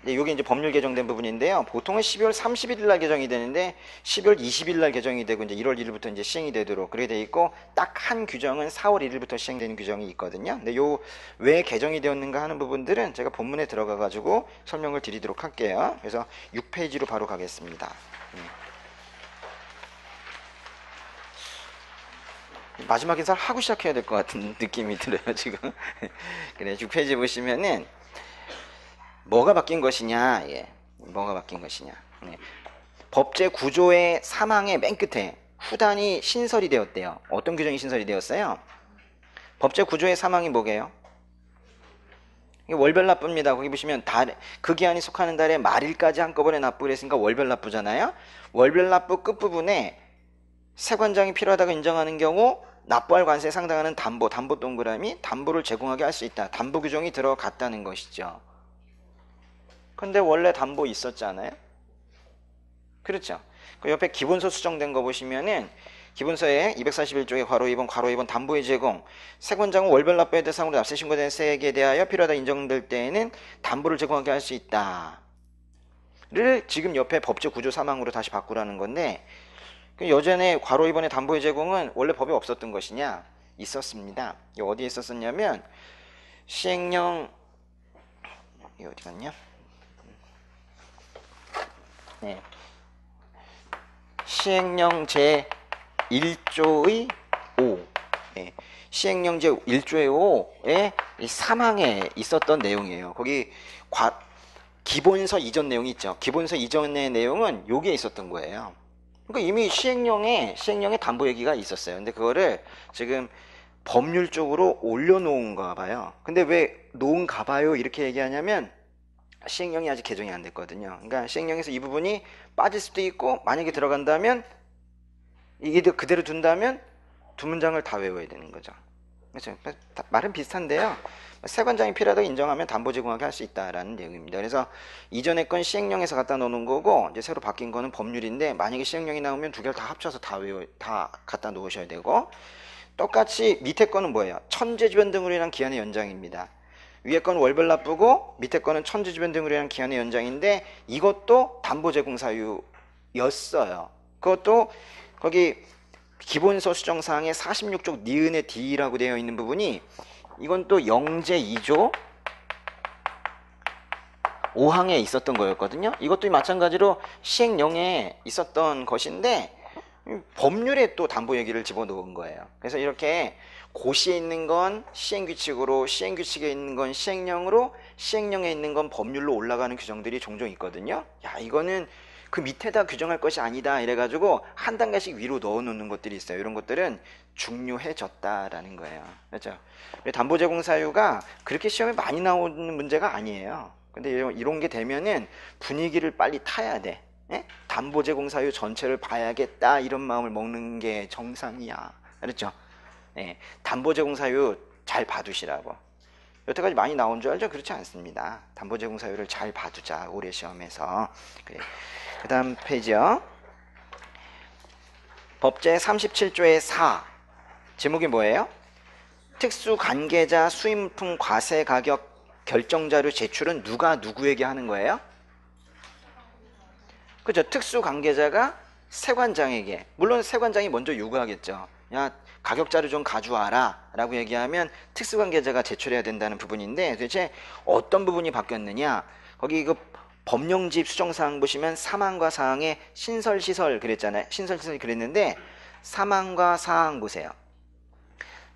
이게 이제 법률 개정된 부분인데요. 보통은 12월 31일 날 개정이 되는데 12월 20일 날 개정이 되고 이제 1월 1일부터 이제 시행이 되도록 그렇게 돼 있고, 딱 한 규정은 4월 1일부터 시행되는 규정이 있거든요. 근데 요 왜 개정이 되었는가 하는 부분들은 제가 본문에 들어가 가지고 설명을 드리도록 할게요. 그래서 6페이지로 바로 가겠습니다. 마지막 인사를 하고 시작해야 될 것 같은 느낌이 들어요 지금. 그래, 6페이지 보시면은 뭐가 바뀐 것이냐, 뭐가 바뀐 것이냐. 법제 구조의 사망의 맨 끝에 후단이 신설이 되었대요. 어떤 규정이 신설이 되었어요? 법제 구조의 사망이 뭐게요? 월별 납부입니다. 거기 보시면 그 기한이 속하는 달에 말일까지 한꺼번에 납부를 했으니까 월별 납부잖아요. 월별 납부 끝부분에 세관장이 필요하다고 인정하는 경우 납부할 관세에 상당하는 담보 동그라미, 담보를 제공하게 할 수 있다. 담보 규정이 들어갔다는 것이죠. 근데 원래 담보 있었잖아요. 그렇죠. 그 옆에 기본서 수정된 거 보시면은 기본서에 241조의 괄호 2번 담보의 제공, 세관장은 월별 납부의 대상으로 납세 신고된 세액에 대하여 필요하다 인정될 때에는 담보를 제공하게 할 수 있다. 를 지금 옆에 법제 구조 사망으로 다시 바꾸라는 건데, 여전에 괄호 2번의 담보의 제공은 원래 법에 없었던 것이냐? 있었습니다. 이게 어디에 있었었냐면 시행령, 이 어디 갔냐? 네. 시행령 제1조의 5. 시행령 제1조의 5에 사망에 있었던 내용이에요. 거기 기본서 이전 내용이 있죠. 기본서 이전의 내용은 여기에 있었던 거예요. 그러니까 이미 시행령에 담보 얘기가 있었어요. 근데 그거를 지금 법률 쪽으로 올려놓은가 봐요. 근데 왜 놓은가 봐요 이렇게 얘기하냐면 시행령이 아직 개정이 안 됐거든요. 그러니까 시행령에서 이 부분이 빠질 수도 있고, 만약에 들어간다면 이게 그대로 둔다면 두 문장을 다 외워야 되는 거죠. 그렇죠? 말은 비슷한데요. 세관장이 필요하다고 인정하면 담보 제공하게 할 수 있다라는 내용입니다. 그래서 이전에 건 시행령에서 갖다 놓는 거고, 이제 새로 바뀐 거는 법률인데, 만약에 시행령이 나오면 두 개를 다 합쳐서 다 갖다 놓으셔야 되고, 똑같이 밑에 거는 뭐예요? 천재지변 등으로 인한 기한의 연장입니다. 위에 건 월별 납부고 밑에 거는 천재지변 등으로 인한 기한의 연장인데, 이것도 담보 제공 사유였어요. 그것도 거기 기본서 수정사항의 46쪽 니은의 D라고 되어 있는 부분이, 이건 또 영제 2조 5항에 있었던 거였거든요. 이것도 마찬가지로 시행령에 있었던 것인데 법률에 또 담보 얘기를 집어넣은 거예요. 그래서 이렇게 고시에 있는 건 시행규칙으로, 시행규칙에 있는 건 시행령으로, 시행령에 있는 건 법률로 올라가는 규정들이 종종 있거든요. 야, 이거는 그 밑에다 규정할 것이 아니다 이래가지고 한 단계씩 위로 넣어놓는 것들이 있어요. 이런 것들은 중요해졌다라는 거예요. 그렇죠? 담보 제공 사유가 그렇게 시험에 많이 나오는 문제가 아니에요. 근데 이런 게 되면은 분위기를 빨리 타야 돼. 담보 제공 사유 전체를 봐야겠다 이런 마음을 먹는 게 정상이야. 그렇죠? 담보 제공 사유 잘 봐두시라고. 여태까지 많이 나온 줄 알죠? 그렇지 않습니다. 담보 제공 사유를 잘 봐두자 올해 시험에서. 그래. 그 다음 페이지요. 법제 37조의 4 제목이 뭐예요? 특수관계자 수입품 과세 가격 결정자료 제출은 누가 누구에게 하는 거예요? 그렇죠. 특수관계자가 세관장에게, 물론 세관장이 먼저 요구하겠죠. 야, 가격자료 좀 가져와라 라고 얘기하면 특수관계자가 제출해야 된다는 부분인데, 도대체 어떤 부분이 바뀌었느냐. 거기 그 법령집 수정사항 보시면 사망과 사항에 신설시설 그랬잖아요. 신설시설이 그랬는데 사망과 사항 보세요.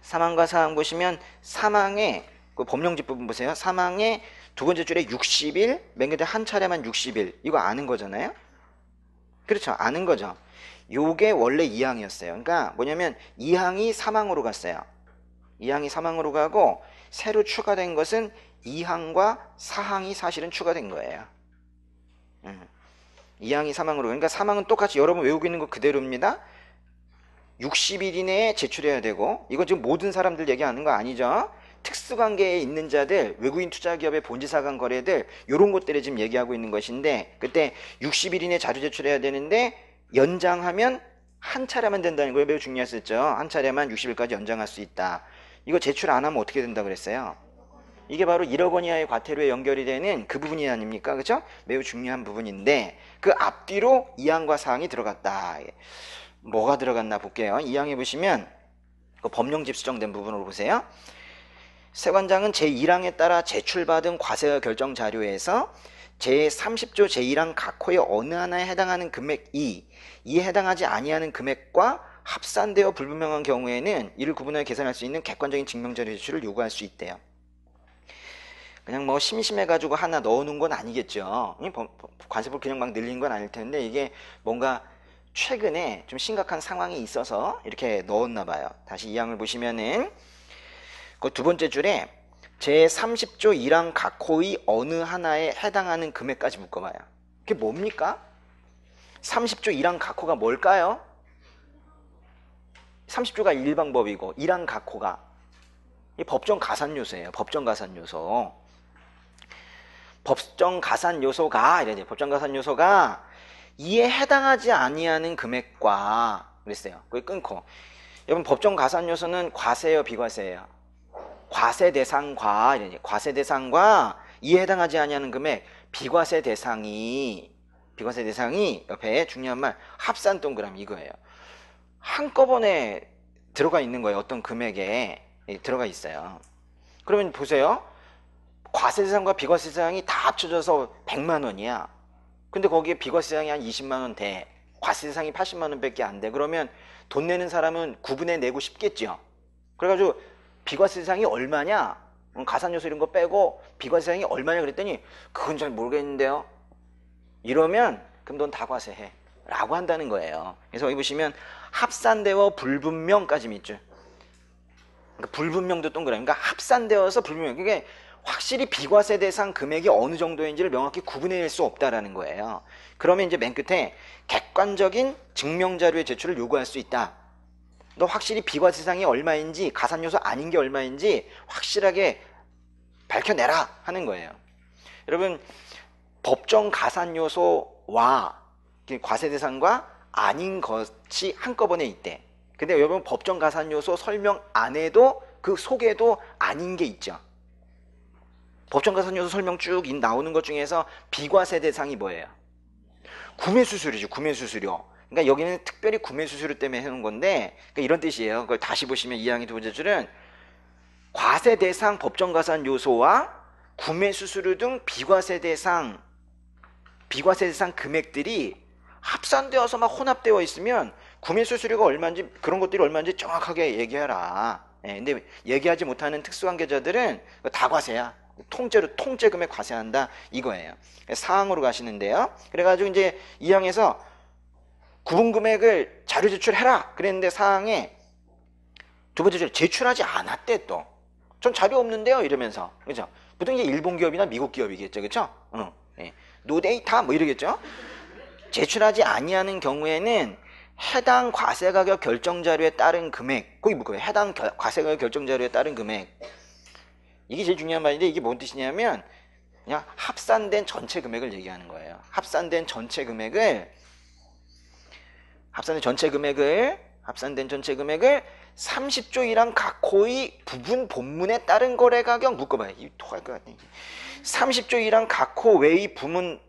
사망과 사항 보시면 사망의 그 법령집 부분 보세요. 사망의 두 번째 줄에 60일, 맨 끝에 한 차례만 60일. 이거 아는 거잖아요. 그렇죠. 아는 거죠. 요게 원래 2항이었어요. 그러니까 뭐냐면 2항이 사망으로 갔어요. 2항이 사망으로 가고 새로 추가된 것은 2항과 4항이 사실은 추가된 거예요. 2항이 사망으로. 그러니까 사망은 똑같이 여러분 외우고 있는 거 그대로입니다. 60일 이내에 제출해야 되고, 이건 지금 모든 사람들 얘기하는 거 아니죠. 특수관계에 있는 자들, 외국인 투자기업의 본지사 간 거래들, 이런 것들을 지금 얘기하고 있는 것인데, 그때 60일 이내에 자료 제출해야 되는데 연장하면 한 차례만 된다는 거예요. 매우 중요했었죠. 한 차례만 60일까지 연장할 수 있다. 이거 제출 안 하면 어떻게 된다 그랬어요? 이게 바로 1억 원 이하의 과태료에 연결이 되는 그 부분이 아닙니까? 그죠? 매우 중요한 부분인데 그 앞뒤로 이항과 사항이 들어갔다. 뭐가 들어갔나 볼게요. 이항에 보시면 그 법령집 수정된 부분으로 보세요. 세관장은 제1항에 따라 제출받은 과세가 결정 자료에서 제30조 제1항 각 호의 어느 하나에 해당하는 금액 이에 해당하지 아니하는 금액과 합산되어 불분명한 경우에는 이를 구분하여 계산할 수 있는 객관적인 증명자료 제출을 요구할 수 있대요. 그냥 뭐 심심해가지고 하나 넣어놓은 건 아니겠죠. 관세법을 그냥 막 늘린 건 아닐 텐데 이게 뭔가 최근에 좀 심각한 상황이 있어서 이렇게 넣었나 봐요. 다시 이 항을 보시면은 그 두 번째 줄에 제30조 1항 각 호의 어느 하나에 해당하는 금액까지 묶어봐요. 그게 뭡니까? 30조 1항 각 호가 뭘까요? 30조가 일방법이고 1항 각 호가 이 법정 가산 요소예요. 법정 가산 요소. 법정 가산 요소가 이래야 돼요. 법정 가산 요소가 이에 해당하지 아니하는 금액과 그랬어요. 그걸 끊고 여러분 법정 가산 요소는 과세예요, 비과세예요? 과세 대상과 이래 과세 대상과 이에 해당하지 아니하는 금액 비과세 대상이 옆에 중요한 말 합산 동그라미 이거예요. 한꺼번에 들어가 있는 거예요. 어떤 금액에 들어가 있어요. 그러면 보세요. 과세 대상과 비과세 대상이 다 합쳐져서 100만 원이야. 근데 거기에 비과세 대상이 한 20만 원 돼. 과세 대상이 80만 원밖에 안 돼. 그러면 돈 내는 사람은 구분해 내고 싶겠죠. 그래가지고 비과세 대상이 얼마냐? 가산요소 이런 거 빼고 비과세 대상이 얼마냐 그랬더니 그건 잘 모르겠는데요. 이러면 그럼 넌 다 과세해 라고 한다는 거예요. 그래서 여기 보시면 합산되어 불분명까지 있죠. 그러니까 불분명도 동그라미. 그러니까 합산되어서 불분명. 그게 확실히 비과세 대상 금액이 어느 정도인지를 명확히 구분해낼 수 없다라는 거예요. 그러면 이제 맨 끝에 객관적인 증명자료의 제출을 요구할 수 있다. 너 확실히 비과세 대상이 얼마인지 가산요소 아닌 게 얼마인지 확실하게 밝혀내라 하는 거예요. 여러분 법정 가산요소와 과세 대상과 아닌 것이 한꺼번에 있대. 근데 여러분 법정 가산요소 설명 안에도 그 속에도 아닌 게 있죠. 법정 가산요소 설명 쭉 나오는 것 중에서 비과세 대상이 뭐예요? 구매수수료죠. 구매수수료. 그러니까 여기는 특별히 구매수수료 때문에 해놓은 건데 그러니까 이런 뜻이에요. 그걸 다시 보시면 2항의 두 번째 줄은 과세 대상 법정 가산 요소와 구매수수료 등 비과세 대상 금액들이 합산되어서 막 혼합되어 있으면 구매수수료가 얼마인지 그런 것들이 얼마인지 정확하게 얘기해라. 근데 얘기하지 못하는 특수관계자들은 다 과세야. 통째로 통째 금액 과세한다 이거예요. 사항으로 가시는데요. 그래가지고 이제 2항에서 구분 금액을 자료 제출해라 그랬는데 사항에 두 번째 줄 제출하지 않았대 또. 전 자료 없는데요 이러면서 그죠? 보통 이제 일본 기업이나 미국 기업이겠죠, 그렇죠? 노데이터 뭐 이러겠죠. 제출하지 아니하는 경우에는 해당 과세가격 결정자료에 따른 금액 거기 묶어요. 해당 과세가격 결정자료에 따른 금액 이게 제일 중요한 말인데 이게 뭔 뜻이냐면 그냥 합산된 전체 금액을 얘기하는 거예요. 합산된 전체 금액을 30조 1항 각 호의 부분 본문에 따른 거래가격 묶어봐요. 이 토할 것 같네. 30조 1항 각 호 외의 부분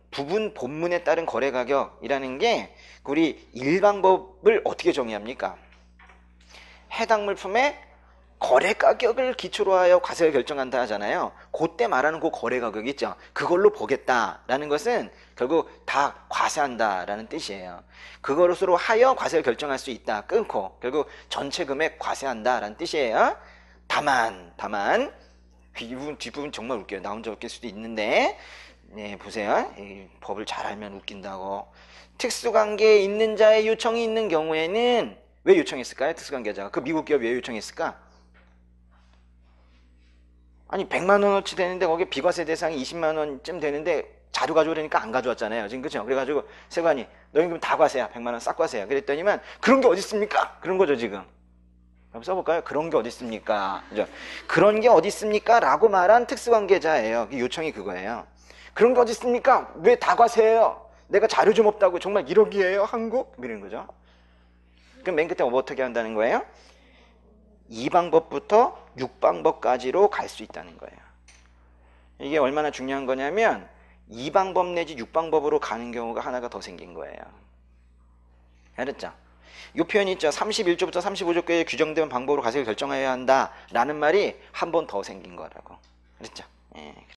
본문에 따른 거래가격이라는 게 우리 일방법을 어떻게 정의합니까? 해당 물품의 거래가격을 기초로 하여 과세를 결정한다 하잖아요. 그때 말하는 그 거래가격 있죠. 그걸로 보겠다라는 것은 결국 다 과세한다라는 뜻이에요. 그것으로 하여 과세를 결정할 수 있다. 끊고 결국 전체 금액 과세한다라는 뜻이에요. 다만 뒷부분 정말 웃겨요. 나 혼자 웃길 수도 있는데 네, 보세요. 이 법을 잘 알면 웃긴다고. 특수관계에 있는 자의 요청이 있는 경우에는 왜 요청했을까요? 특수관계자가. 그 미국 기업 왜 요청했을까? 아니 100만 원어치 되는데 거기에 비과세 대상이 20만 원쯤 되는데 자료 가져오려니까 안 가져왔잖아요. 지금 그죠? 그래가지고 세관이 너희 그럼 다 과세야. 100만 원 싹 과세야. 그랬더니만 그런 게 어디 있습니까? 그런 거죠 지금. 한번 써볼까요? 그런 게 어디 있습니까? 그죠? 그런 게 어디 있습니까? 라고 말한 특수관계자예요. 요청이 그거예요. 그런 게 어디 있습니까? 왜 다 과세해요? 내가 자료 좀 없다고 정말 이러기예요 한국? 이런 거죠. 그럼 맨 끝에 어떻게 한다는 거예요? 2방법부터 6방법까지로 갈 수 있다는 거예요. 이게 얼마나 중요한 거냐면 2방법 내지 6방법으로 가는 경우가 하나가 더 생긴 거예요. 알았죠? 이 표현이 있죠. 31조부터 35조까지 규정된 방법으로 가세를 결정해야 한다 라는 말이 한 번 더 생긴 거라고. 그랬죠? 예.